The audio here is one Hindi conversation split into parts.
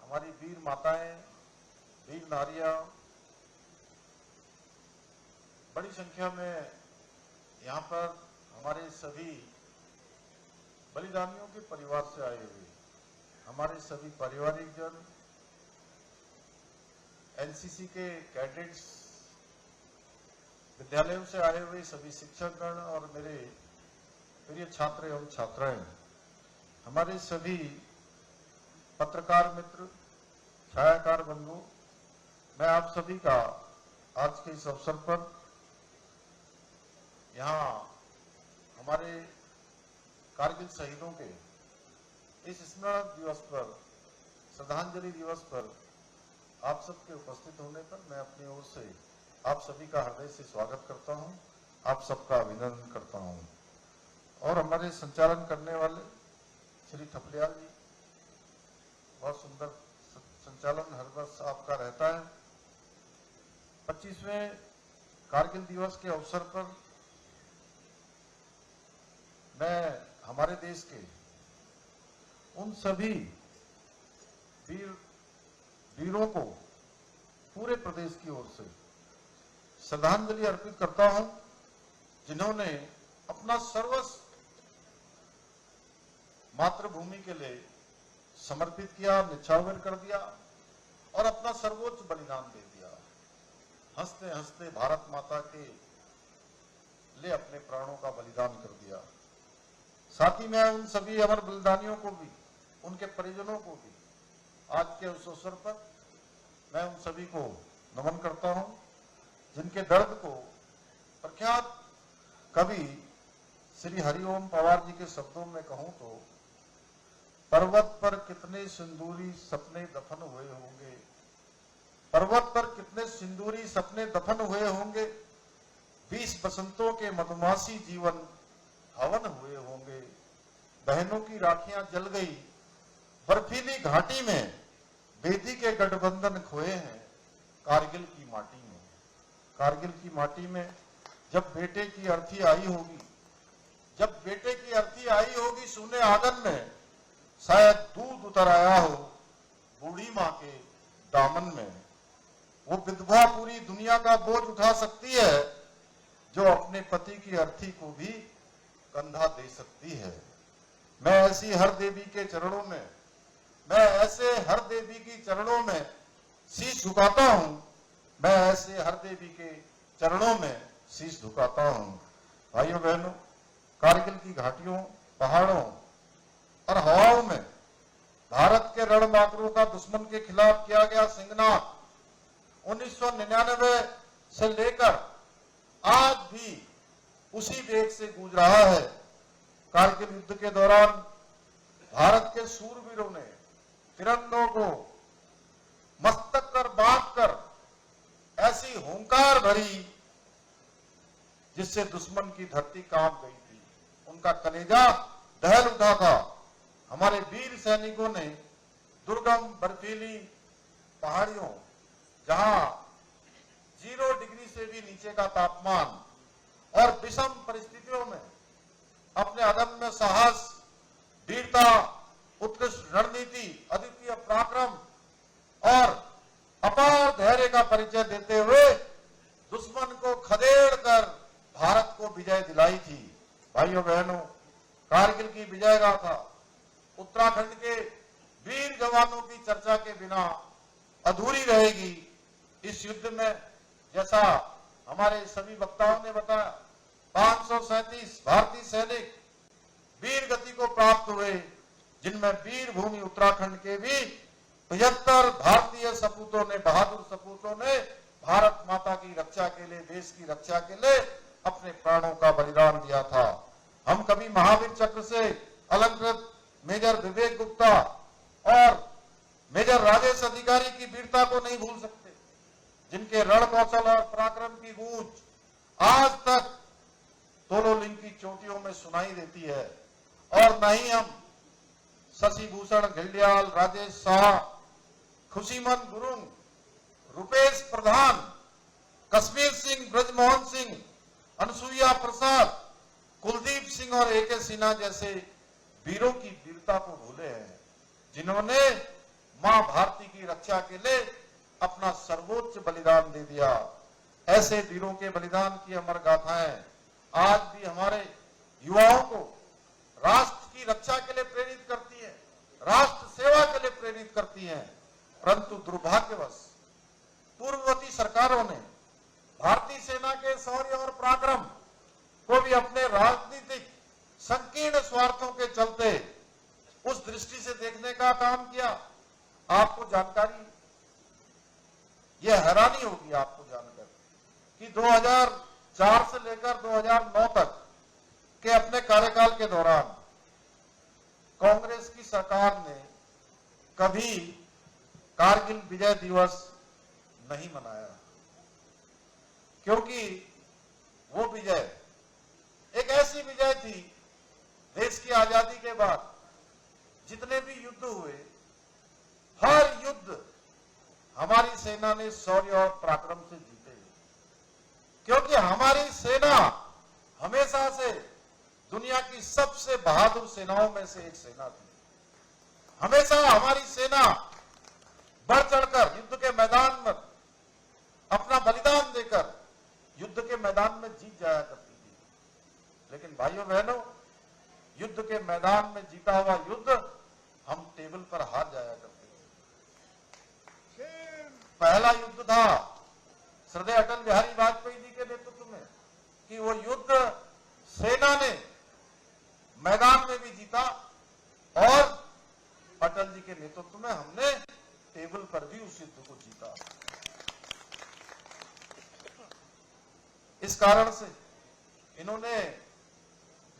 हमारी वीर माताएं, वीर नारियां बड़ी संख्या में यहाँ पर हमारे सभी बलिदानियों के परिवार से आए हुए, हमारे सभी पारिवारिक जन, एनसीसी के कैडेट्स, विद्यालयों से आए हुए सभी शिक्षकगण और मेरे प्रिय छात्र एवं छात्राएं, हमारे सभी पत्रकार मित्र, छायाकार बंधु, मैं आप सभी का आज के इस अवसर पर यहाँ हमारे कारगिल शहीदों के इस स्मरण दिवस पर, श्रद्धांजलि दिवस पर आप सबके उपस्थित होने पर मैं अपनी ओर से आप सभी का हृदय से स्वागत करता हूं, आप सबका अभिनंदन करता हूं। और हमारे संचालन करने वाले श्री थपलियाल जी, बहुत सुंदर संचालन हर वर्ष आपका रहता है। 25वें कारगिल दिवस के अवसर पर मैं हमारे देश के उन सभी वीरों को पूरे प्रदेश की ओर से श्रद्धांजलि अर्पित करता हूं, जिन्होंने अपना सर्वस्व मातृभूमि के लिए समर्पित किया, न्यौछावर कर दिया और अपना सर्वोच्च बलिदान दे दिया। हंसते हंसते भारत माता के लिए अपने प्राणों का बलिदान कर दिया। साथ ही मैं उन सभी अमर बलिदानियों को भी, उनके परिजनों को भी आज के उस अवसर पर मैं उन सभी को नमन करता हूं, जिनके दर्द को प्रख्यात कवि श्री हरिओम पवार जी के शब्दों में कहूं तो, पर्वत पर कितने सिंदूरी सपने दफन हुए होंगे, पर्वत पर कितने सिंदूरी सपने दफन हुए होंगे, 20 बसंतों के मधुमासी जीवन हवन हुए होंगे, बहनों की राखियां जल गई, बर्फीली घाटी में बेदी के गठबंधन खोए हैं कारगिल की माटी में। कारगिल की माटी में जब बेटे की अर्थी आई होगी, जब बेटे की अर्थी आई होगी सूने आंगन में, शायद दूध उतर आया हो बूढ़ी माँ के दामन में। वो विधवा पूरी दुनिया का बोझ उठा सकती है, जो अपने पति की अर्थी को भी कंधा दे सकती है। मैं ऐसी हर देवी के चरणों में, मैं ऐसे हर देवी की चरणों में शीश झुकाता हूं, मैं ऐसे हर देवी के चरणों में शीश झुकाता हूं। भाइयों बहनों, कारगिल की घाटियों, पहाड़ों और हवाओं में भारत के रणबांकुरों का दुश्मन के खिलाफ किया गया सिंहनाद 1999 से लेकर आज भी उसी वेग से गूंज रहा है। कारगिल युद्ध के दौरान भारत के सूरवीरों ने तिरंगों को मस्तक पर बांधकर ऐसी हुंकार भरी जिससे दुश्मन की धरती कांप गई थी, उनका कलेजा दहल उठा था। हमारे वीर सैनिकों ने दुर्गम बर्फीली पहाड़ियों, जहां 0 डिग्री से भी नीचे का तापमान और विषम परिस्थितियों में अपने अदम्य साहस, वीरता, उत्कृष्ट रणनीति, अद्वितीय पराक्रम और अपार धैर्य का परिचय देते हुए दुश्मन को खदेड़ कर भारत को विजय दिलाई थी। भाइयों बहनों, कारगिल की विजय गाथा उत्तराखंड के वीर जवानों की चर्चा के बिना अधूरी रहेगी। इस युद्ध में जैसा हमारे सभी वक्ताओं ने बताया, 537 भारतीय सैनिक वीर गति को प्राप्त हुए, जिनमें वीर भूमि उत्तराखंड के भी 75 भारतीय सपूतों ने, बहादुर सपूतों ने भारत माता की रक्षा के लिए, देश की रक्षा के लिए अपने प्राणों का बलिदान दिया था। हम कभी महावीर चक्र से अलंकृत मेजर विवेक गुप्ता और मेजर राजेश अधिकारी की वीरता को नहीं भूल सकते, जिनके रण कौशल और पराक्रम की गूंज आज तक तोलोलिंग की चोटियों में सुनाई देती है। और न ही हम शशि भूषण घिल्डियाल, राजेश शाह, खुशीमन गुरुंग, रुपेश प्रधान, कश्मीर सिंह, ब्रजमोहन सिंह, अनसुईया प्रसाद, कुलदीप सिंह और ए.के. सिन्हा जैसे वीरों की वीरता को भूले हैं, जिन्होंने मां भारती की रक्षा के लिए अपना सर्वोच्च बलिदान दे दिया। ऐसे वीरों के बलिदान की अमर गाथाएं आज भी हमारे युवाओं को राष्ट्र की रक्षा के लिए प्रेरित करती है, राष्ट्र सेवा के लिए प्रेरित करती हैं। परंतु दुर्भाग्यवश पूर्ववर्ती सरकारों ने भारतीय सेना के शौर्य और पराक्रम को भी अपने राजनीतिक संकीर्ण स्वार्थों के चलते उस दृष्टि से देखने का काम किया। आपको जानकारी, यह हैरानी होगी आपको जानकर कि 2004 से लेकर 2009 तक के अपने कार्यकाल के दौरान कांग्रेस की सरकार ने कभी कारगिल विजय दिवस नहीं मनाया, क्योंकि वो विजय एक ऐसी विजय थी, देश की आजादी के बाद जितने भी युद्ध हुए, हर युद्ध हमारी सेना ने शौर्य और पराक्रम से जीते, क्योंकि हमारी सेना हमेशा से दुनिया की सबसे बहादुर सेनाओं में से एक सेना थी। हमेशा हमारी सेना बढ़ चढ़कर युद्ध के मैदान में अपना बलिदान देकर युद्ध के मैदान में जीत जाया करती थी। लेकिन भाइयों बहनों, युद्ध के मैदान में जीता हुआ युद्ध हम टेबल पर हार जाया करते थे। पहला युद्ध था श्रद्धेय अटल बिहारी वाजपेयी जी के नेतृत्व में कि वो युद्ध सेना ने मैदान में भी जीता और अटल जी के नेतृत्व में हमने टेबल पर भी उस युद्ध को जीता। इस कारण से इन्होंने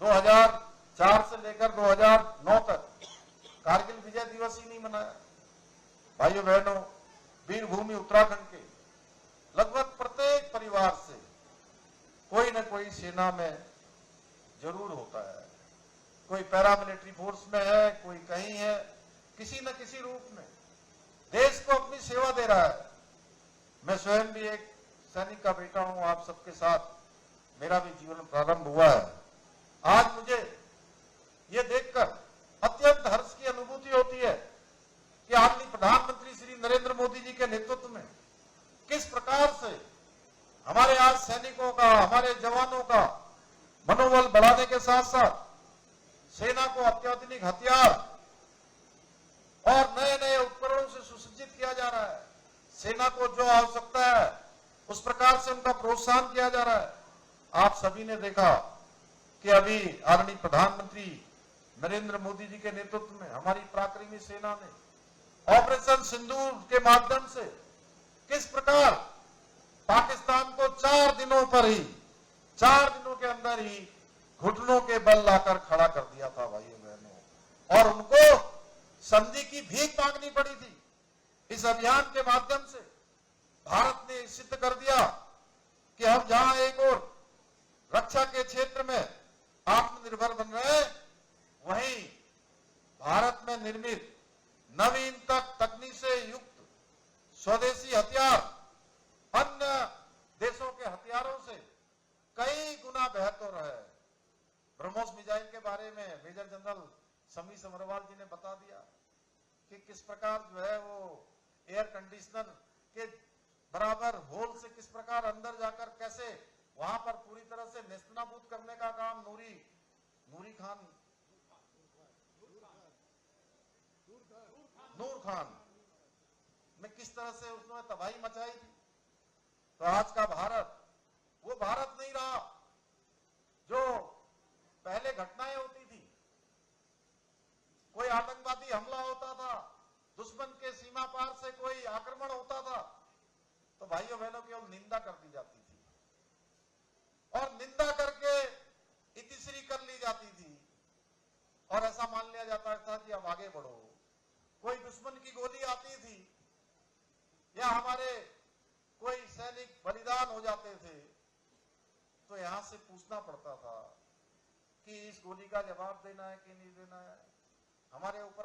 2004 से लेकर 2009 तक कारगिल विजय दिवस ही नहीं मनाया। भाइयों बहनों, वीरभूमि उत्तराखंड के लगभग प्रत्येक परिवार से कोई न कोई सेना में जरूर होता है। कोई पैरामिलिट्री फोर्स में है, कोई कहीं है, किसी न किसी रूप में देश को अपनी सेवा दे रहा है। मैं स्वयं भी एक सैनिक का बेटा हूं, आप सबके साथ मेरा भी जीवन प्रारंभ हुआ है। आज मुझे यह देखकर अत्यंत हर्ष की अनुभूति होती है कि आदरणीय प्रधानमंत्री श्री नरेंद्र मोदी जी के नेतृत्व में किस प्रकार से हमारे आज सैनिकों का, हमारे जवानों का मनोबल बढ़ाने के साथ साथ सेना को अत्याधुनिक हथियार और नए नए उपकरणों से सुसज्जित किया जा रहा है। सेना को जो आवश्यकता है उस प्रकार से उनका प्रोत्साहन किया जा रहा है। आप सभी ने देखा कि अभी आदरणीय प्रधानमंत्री नरेंद्र मोदी जी के नेतृत्व में हमारी पराक्रमी सेना ने ऑपरेशन सिंदूर के माध्यम से किस प्रकार पाकिस्तान को 4 दिनों के अंदर ही घुटनों के बल लाकर खड़ा कर दिया था भाइयों बहनों, और उनको संधि की भीख मांगनी पड़ी थी। इस अभियान के माध्यम से भारत ने सिद्ध कर दिया कि हम जहां एक और रक्षा के क्षेत्र में आत्मनिर्भर बन रहे हैं, वहीं भारत में निर्मित नवीनतम तकनीक से युक्त स्वदेशी हथियार अन्य देशों के हथियारों से कई गुना बेहतर है। ब्रह्मोस मिसाइल के बारे में मेजर जनरल समी समरवाल जी ने बता दिया कि किस प्रकार जो है वो एयर कंडीशनर के बराबर होल से किस प्रकार अंदर जाकर कैसे वहां पर पूरी तरह से नेस्तनाबूद करने का काम नूर खान में किस तरह से उसने तबाही मचाई थी। तो आज का भारत वो भारत नहीं रहा जो पहले घटनाएं होती थी। कोई आतंकवादी हमला होता था, दुश्मन के सीमा पार से कोई आक्रमण होता था, तो भाइयों बहनों केवल निंदा कर दी जाती थी और निंदा करके इतिश्री कर ली जाती थी और ऐसा मान लिया जाता था कि अब आगे बढ़ो। कोई दुश्मन की गोली आती थी या हमारे कोई सैनिक बलिदान हो जाते थे तो यहां से पूछना पड़ता था कि इस गोली का जवाब देना है कि नहीं देना है। हमारे ऊपर